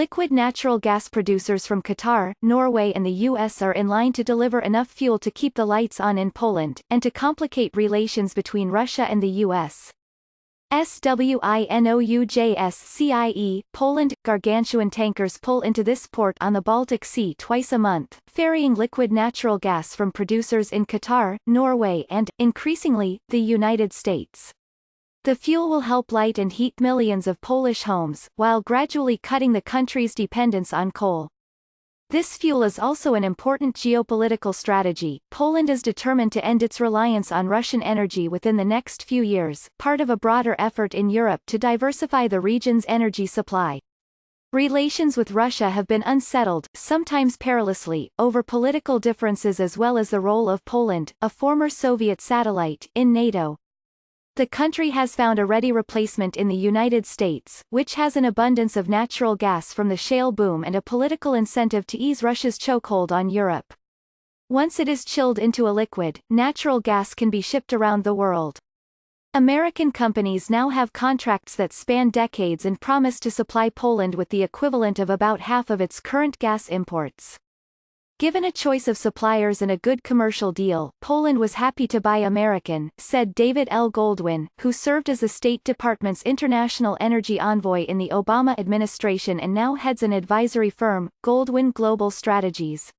Liquid natural gas producers from Qatar, Norway and the US are in line to deliver enough fuel to keep the lights on in Poland, and to complicate relations between Russia and the US. SWINOUJSCIE, Poland, gargantuan tankers pull into this port on the Baltic Sea twice a month, ferrying liquid natural gas from producers in Qatar, Norway and, increasingly, the United States. The fuel will help light and heat millions of Polish homes, while gradually cutting the country's dependence on coal. This fuel is also an important geopolitical strategy. Poland is determined to end its reliance on Russian energy within the next few years, part of a broader effort in Europe to diversify the region's energy supply. Relations with Russia have been unsettled, sometimes perilously, over political differences as well as the role of Poland, a former Soviet satellite, in NATO. The country has found a ready replacement in the United States, which has an abundance of natural gas from the shale boom and a political incentive to ease Russia's chokehold on Europe. Once it is chilled into a liquid, natural gas can be shipped around the world. American companies now have contracts that span decades and promise to supply Poland with the equivalent of about half of its current gas imports. Given a choice of suppliers and a good commercial deal, Poland was happy to buy American, said David L. Goldwyn, who served as the State Department's international energy envoy in the Obama administration and now heads an advisory firm, Goldwyn Global Strategies.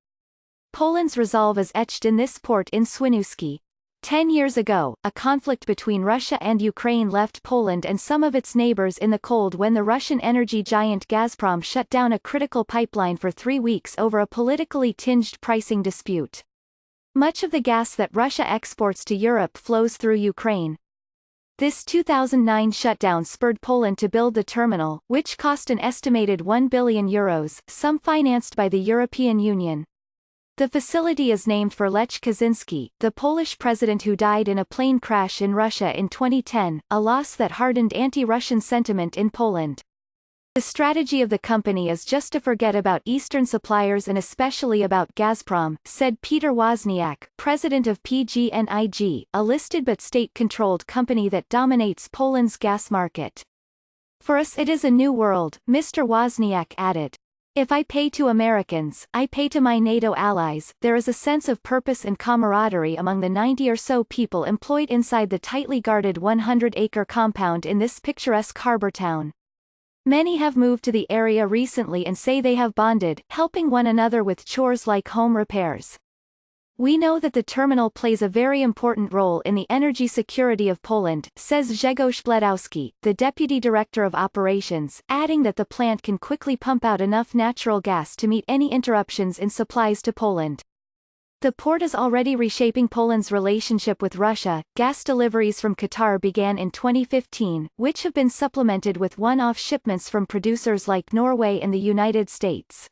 Poland's resolve is etched in this port in Świnoujście. 10 years ago, a conflict between Russia and Ukraine left Poland and some of its neighbors in the cold when the Russian energy giant Gazprom shut down a critical pipeline for 3 weeks over a politically tinged pricing dispute. Much of the gas that Russia exports to Europe flows through Ukraine. This 2009 shutdown spurred Poland to build the terminal, which cost an estimated €1 billion, some financed by the European Union. The facility is named for Lech Kaczynski, the Polish president who died in a plane crash in Russia in 2010, a loss that hardened anti-Russian sentiment in Poland. The strategy of the company is just to forget about Eastern suppliers and especially about Gazprom, said Peter Wozniak, president of PGNiG, a listed but state-controlled company that dominates Poland's gas market. For us it is a new world, Mr. Wozniak added. If I pay to Americans, I pay to my NATO allies. There is a sense of purpose and camaraderie among the 90 or so people employed inside the tightly guarded 100-acre compound in this picturesque harbor town. Many have moved to the area recently and say they have bonded, helping one another with chores like home repairs. We know that the terminal plays a very important role in the energy security of Poland, says Grzegorz Bledowski, the deputy director of operations, adding that the plant can quickly pump out enough natural gas to meet any interruptions in supplies to Poland. The port is already reshaping Poland's relationship with Russia. Gas deliveries from Qatar began in 2015, which have been supplemented with one-off shipments from producers like Norway and the United States.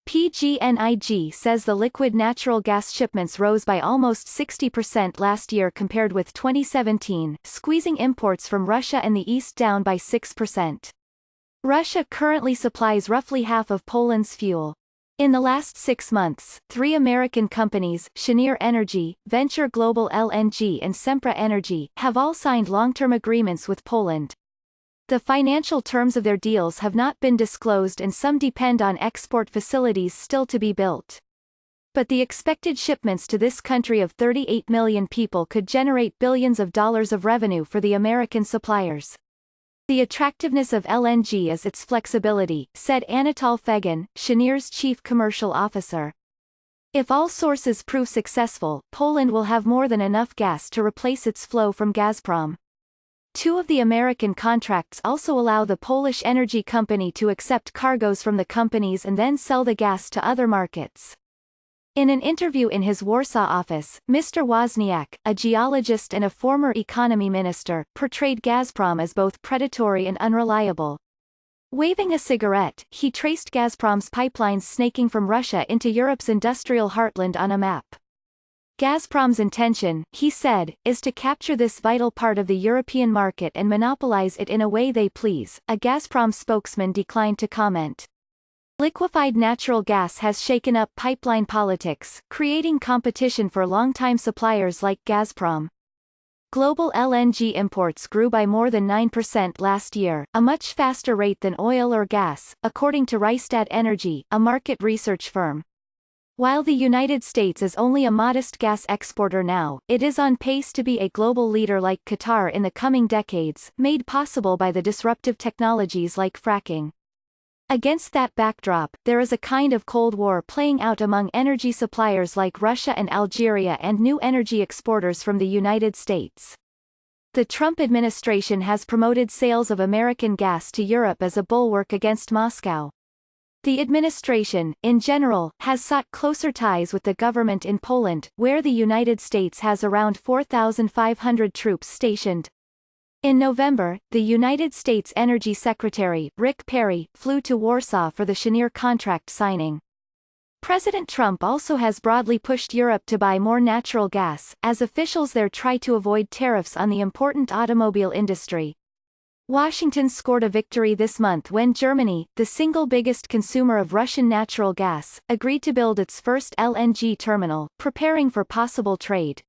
PGNiG says the liquid natural gas shipments rose by almost 60% last year compared with 2017, squeezing imports from Russia and the East down by 6%. Russia currently supplies roughly half of Poland's fuel. In the last 6 months, 3 American companies, Cheniere Energy, Venture Global LNG and Sempra Energy, have all signed long-term agreements with Poland. The financial terms of their deals have not been disclosed and some depend on export facilities still to be built. But the expected shipments to this country of 38 million people could generate billions of dollars of revenue for the American suppliers. The attractiveness of LNG is its flexibility, said Anatol Fegan, Cheniere's chief commercial officer. If all sources prove successful, Poland will have more than enough gas to replace its flow from Gazprom. 2 of the American contracts also allow the Polish energy company to accept cargoes from the companies and then sell the gas to other markets. In an interview in his Warsaw office, Mr. Wozniak, a geologist and a former economy minister, portrayed Gazprom as both predatory and unreliable. Waving a cigarette, he traced Gazprom's pipelines snaking from Russia into Europe's industrial heartland on a map. Gazprom's intention, he said, is to capture this vital part of the European market and monopolize it in a way they please. A Gazprom spokesman declined to comment. Liquefied natural gas has shaken up pipeline politics, creating competition for longtime suppliers like Gazprom. Global LNG imports grew by more than 9% last year, a much faster rate than oil or gas, according to Rystad Energy, a market research firm. While the United States is only a modest gas exporter now, it is on pace to be a global leader like Qatar in the coming decades, made possible by the disruptive technologies like fracking. Against that backdrop, there is a kind of Cold War playing out among energy suppliers like Russia and Algeria and new energy exporters from the United States. The Trump administration has promoted sales of American gas to Europe as a bulwark against Moscow. The administration, in general, has sought closer ties with the government in Poland, where the United States has around 4,500 troops stationed. In November, the United States Energy Secretary, Rick Perry, flew to Warsaw for the Cheniere contract signing. President Trump also has broadly pushed Europe to buy more natural gas, as officials there try to avoid tariffs on the important automobile industry. Washington scored a victory this month when Germany, the single biggest consumer of Russian natural gas, agreed to build its first LNG terminal, preparing for possible trade.